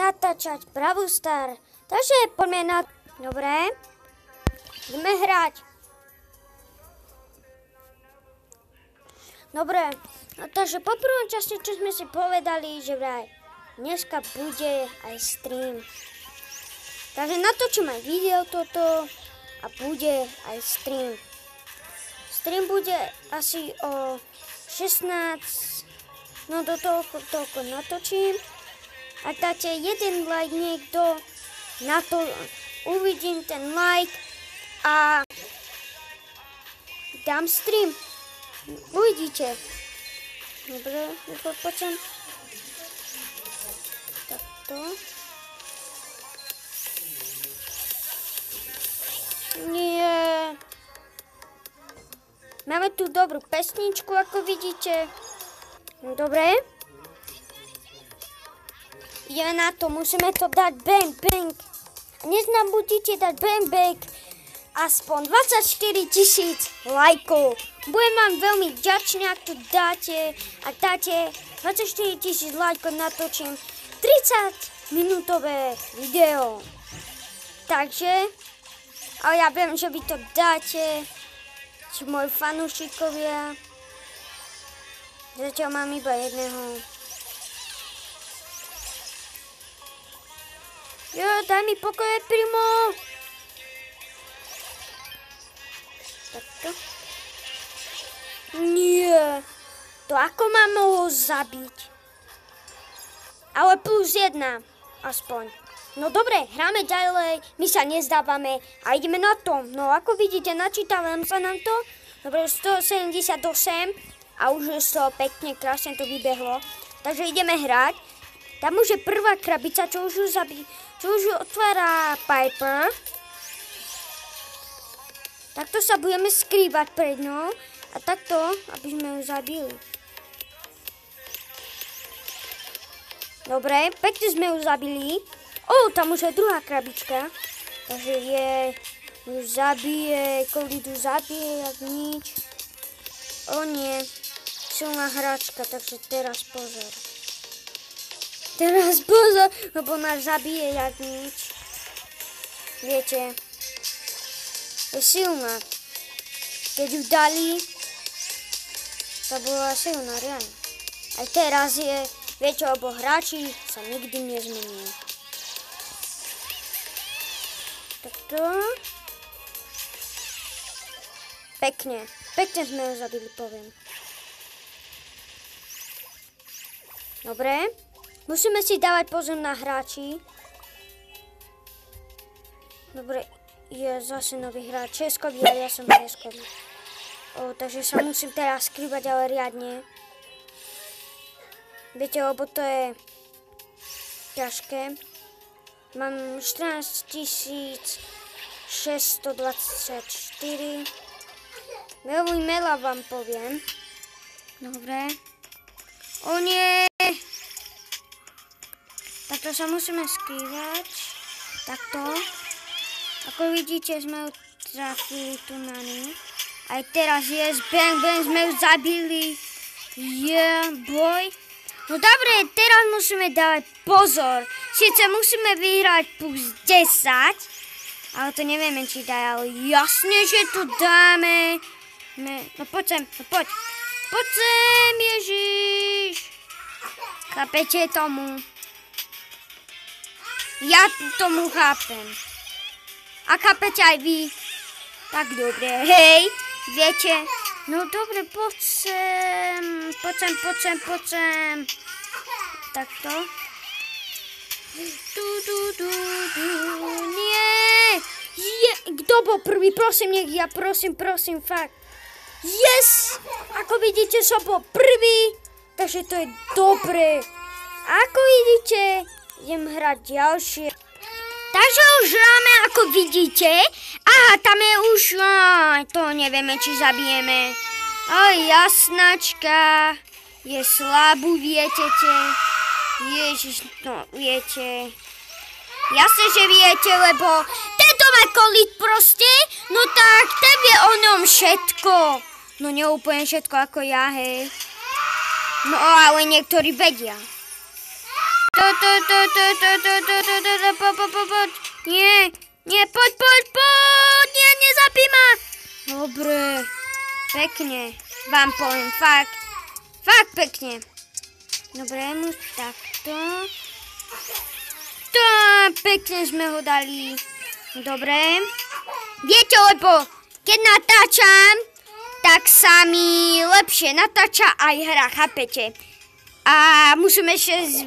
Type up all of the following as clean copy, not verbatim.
natáčať Brawl Star. Takže poďme na... Dobre. Ideme hrať. Dobre. No takže po prvom časti, čo sme si povedali, že vraj dneska bude aj stream. Takže natočím aj video toto a bude aj stream. Stream bude asi o 16, no do toľko natočím. Ak dáte jeden like niekto, na to uvidím ten like a dám stream. Uvidíte. Dobre, poďme. Takto. Nie. Máme tu dobrú pesničku, ako vidíte. Dobre. Ideme na to, musíme to dať bang bang. Dnes nám budete dať bang bang aspoň 24 000 lajkov. Budem vám veľmi vďačný, ak to dáte. Ak dáte 24 000 lajkov, natočím 30-minútové video. Takže, ale ja viem, že vy to dáte, či moji fanúšikovia. Zatiaľ mám iba jedného. Jo, daj mi pokoje, primo. Takto. Nie. To ako mám ho zabiť? Ale +1. Aspoň. No dobre, hráme ďalej. My sa nezdávame a ideme na to. No ako vidíte, načítavam sa nám to. Dobre, 178. A už je to pekne, krásne to vybehlo. Takže ideme hrať. Tam už je prvá krabica, čo už otvára Piper. Takto sa budeme skrývať pred ňou. A takto, aby sme ju zabili. Dobre, pekne sme ju zabili. Tam už je druhá krabička. Takže ju zabije, Kolidu zabije, jak nič. Nie. Silná hračka, takže teraz pozor. Teraz pozor, lebo nás zabije jak nič. Viete, je silná. Keď ju dali, to bola silná, reálne. Aj teraz je, viete, lebo hráči sa nikdy nezmenia. Takto. Pekne sme ju zabili, poviem. Dobre. Musíme si dávať pozor na hráči. Dobre, je zase nový hráč. Českový, ale ja som Českový. Takže sa musím teraz skrývať, ale riadne. Viete, lebo to je ťažké. Mám 14 624. Veľmi veľa vám poviem. Dobre. Nie! Takto sa musíme skrývať. Takto. Ako vidíte, sme ju trafili tu na ní. Aj teraz bang bang, sme ju zabili. Boj. No dobre, teraz musíme dávať pozor. Sice musíme vyhrať +10, ale to nevieme, či dá, ale jasne, že to dáme. No poď sem, poď. Poď sem, Ježiš. Chápete tomu? Ja tomu chápem. A chápete aj vy? Tak dobre, hej, viete. No dobre, poď sem. Takto. Nie. Kto bol prvý? Prosím, nech ja, prosím, fakt. Yes! Ako vidíte, som bol prvý, takže to je dobré. Ako vidíte, idem hrať ďalšie. Takže už hráme, ako vidíte. Aha, tam je už, to nevieme, či zabijeme. Jasnačka je slabú, viete. Ježiš, no viete. Jasne, že viete, lebo tento má Kolit proste, no tak ten vie o ňom všetko. No neúplne všetko ako ja, hej. No ale niektorí vedia. Poď. Nie, poď. Nie, nezabí ma. Dobre, pekne. Vám poviem, fakt pekne. Dobre, takto. Pekne sme ho dali. Dobre. Viete, lebo keď natáčam, tak sa mi lepšie natáča aj hra, chápete? A musíme ešte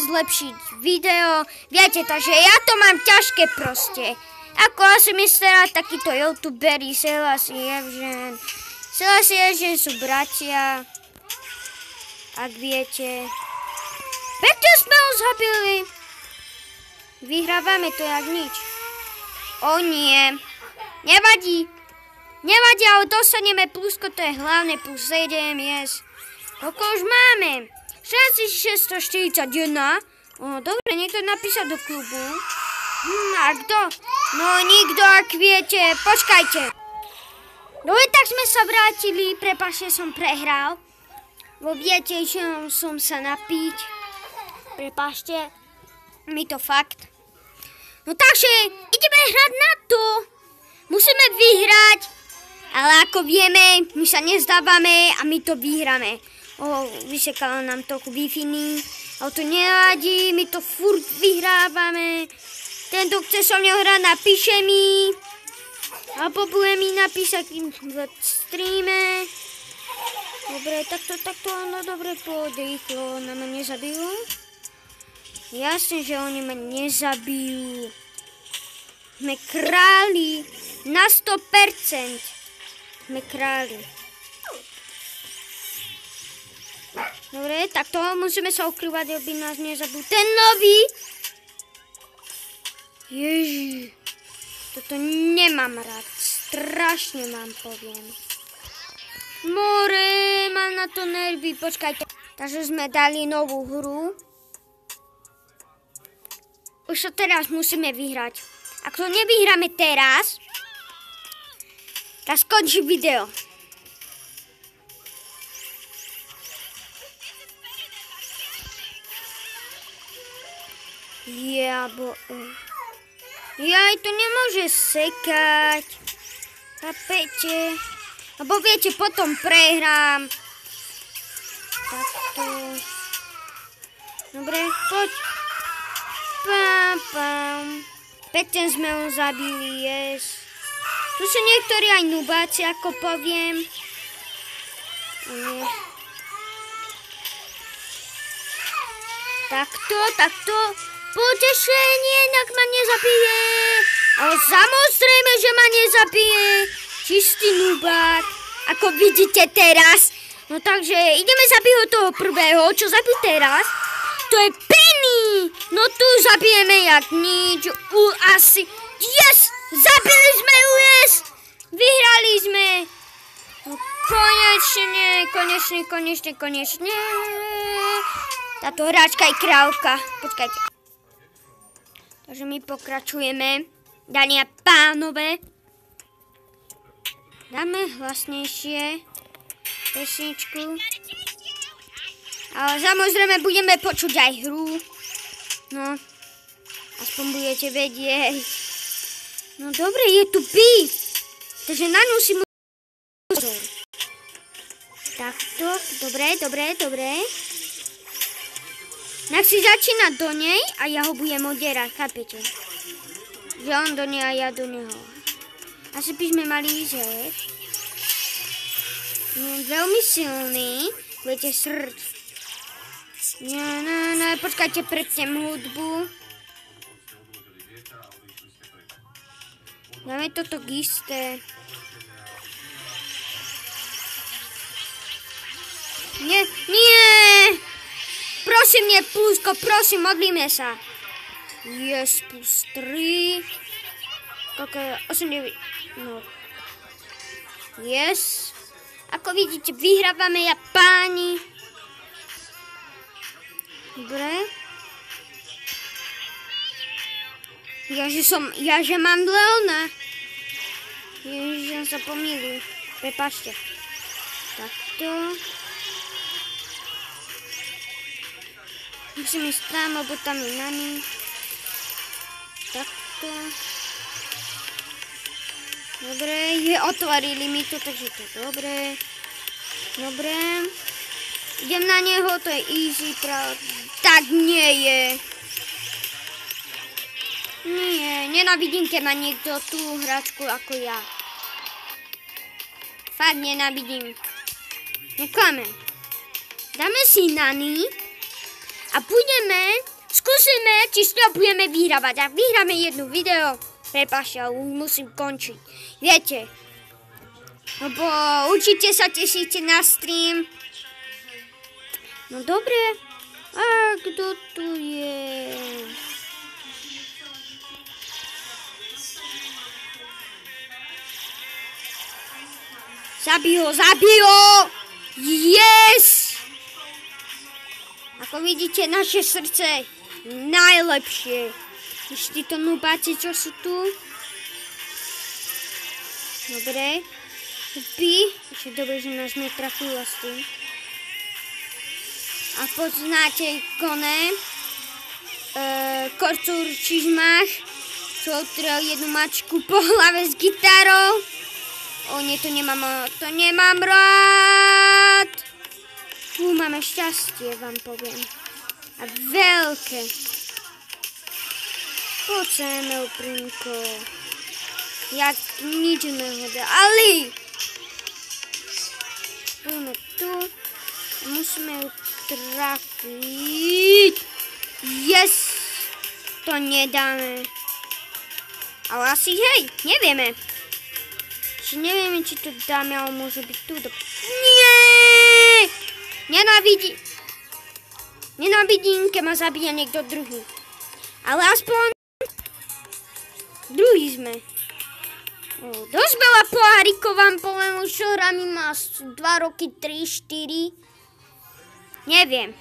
zlepšiť video. Viete, takže ja to mám ťažké proste. Ako asi myslela takíto youtuberi, Selassie, že sú bratia. Ak viete. Prečo sme ho zabili? Vyhrávame to jak nič. O nie. Nevadí, ale dostaneme plusko, to je hlavne plus 7, yes. Koľko už máme? 6641. Dobre, niekto napísal do klubu. A kto? No nikto, ak viete. Počkajte. Dobre, tak sme sa vrátili. Prepáčte, som prehral. Bo viete, že som sa napiť. Prepáčte. Mi to fakt. No takže, ideme hrať na to. Musíme vyhrať. Ale ako vieme, my sa nezdávame a my to vyhráme. Vysekala nám to Wi-Fi, ale to nevadí, my to furt vyhrávame. Tento chce so mňou hrať, napíše mi. Alebo bude mi napísať v streame. Dobre, takto, no dobre, poď rýchlo, na ma nezabijú. Jasne, že oni ma nezabijú. Sme králi, na 100%. Sme králi. Dobre, takto musíme sa ukrývať, aby nás nezabil ten nový. Ježiš, toto nemám rád, strašne vám poviem. More, mám na to nervy, počkajte. Takže sme dali novú hru. Už to teraz musíme vyhrať. Ak to nevyhráme teraz, tak skončí video. Jaj, to nemôže sekať. Chápete? Lebo viete, potom prehrám. Takto. Dobre, poď. Pam. Pekne sme ho zabili, yes. Tu sú niektorí aj nubáci, ako poviem. Takto. Potešenie, inak ma nezabije. Ale samozrejme, že ma nezabije. Čistý nubák. Ako vidíte teraz. No takže ideme zabiť toho prvého. Čo zabiť teraz? To je Penny. No tu zabijeme jak nič. Asi. Yes! Zabili sme ju, yes! Vyhrali sme. No konečne. Táto hráčka je krávka. Počkajte. Takže my pokračujeme. Dámy a pánové. Dáme hlasnejšie pesničku. Ale samozrejme budeme počuť aj hru. No. Aspoň budete vedieť. No dobre, je tu beat. Takže na ňu si pozor. Takto. Dobre. Tak si začína do nej a ja ho budem odierať, chápete? Že on do nej a ja do neho. Asi by sme mali ísť. No, veľmi silný. Budete srd. No, počkajte, prepnem hudbu. Dáme toto isté. Nie! Prosím, nie plusko, prosím, modlíme sa. Yes, plus 3. Koľko je? 8, 9. No. Yes. Ako vidíte, vyhrávame Japáni. Dobre. Ja že mám Leona. Ježiš, som sa pomýlil. Prepáčte. Takto. Musím ísť tam, lebo tam je nani. Takto. Dobre, otvorili mi to, takže to je dobré. Dobre. Idem na neho, to je easy, tak nie je. Nie, nenávidím, keď má niekto tú hračku ako ja. Fakt nenávidím. Nekláme. Dáme si nani a skúsime, či s ňou budeme vyhrávať. Ak vyhráme jedno video, prepáčte, ale už musím končiť. Viete, lebo určite sa tešíte na stream. No dobre, a kto tu je? Zabij ho! Yes! Ako vidíte, naše srdce najlepšie. Už títo nubáci, čo sú tu. Dobre. Ešte dobre, že nás netrafila s tým. A poznáte Korcúr Čižmách, čo utrel jednu mačku po hlave s gitarou. Nie, to nemám rád. Máme šťastie, vám poviem. A veľké. Poď sem, Elprinko. Jak nič nehodali. Poďme tu. Musíme ju trafiť. Yes. To nedáme. Ale asi hej, nevieme. Nevieme, či to dáme, ale môže byť tu. Nie! Nenávidím, keď ma zabíja niekto druhý. Ale aspoň druhý sme. Dosť veľa pohárikov vám poviem, už čo hrám má 2 roky, 3, 4. Neviem.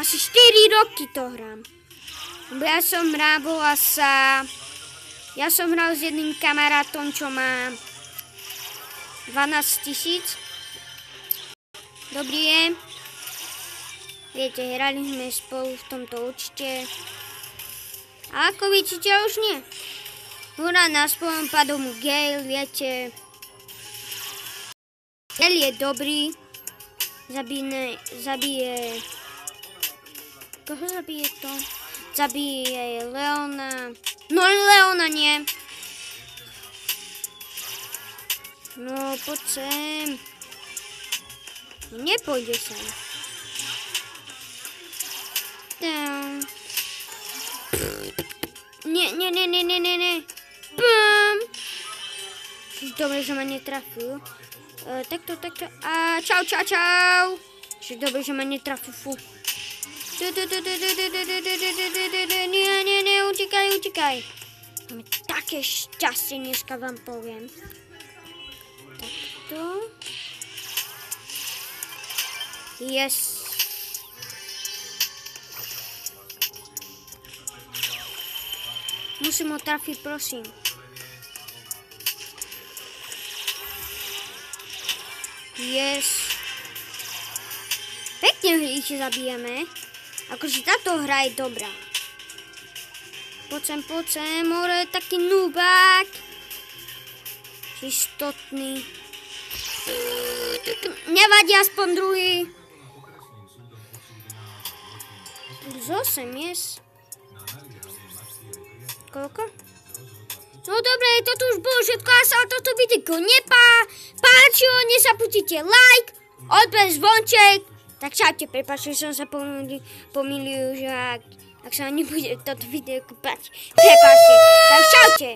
Asi 4 roky to hrám. Lebo ja som hral s jedným kamarátom, čo má 12 000. Dobrý je. Viete, hrali sme spolu v tomto účte. A ako vidíte, už nie. Hurá, naspoň padol mu Gale, viete. Gale je dobrý. Zabije... Koho zabije to? Zabije Leona. No, Leona nie. No, poď sem. Nepôjde sem. Down. Nie. Bum. Dobre, že ma netrafil. Takto. A čau. Dobre, že ma netrafil. Fú. Nie, utekaj. Máme také šťastie, dneska vám poviem. Takto. Yes. Musím ho trafiť, prosím. Yes. Pekne ich zabijeme. Akože táto hra je dobrá. Poď sem, more, taký nubák. Čistotný. Nevadí, aspoň druhý. Plus 8, yes. Koľko? No dobre, toto už bolo všetko, ak sa toto videjko nepáčilo, nezapustite like, odber zvonček. Tak čaute, prepáčte, že som sa pomýlil, že ak sa nebude toto videjko páčiť. Prepáčte, tak čaute.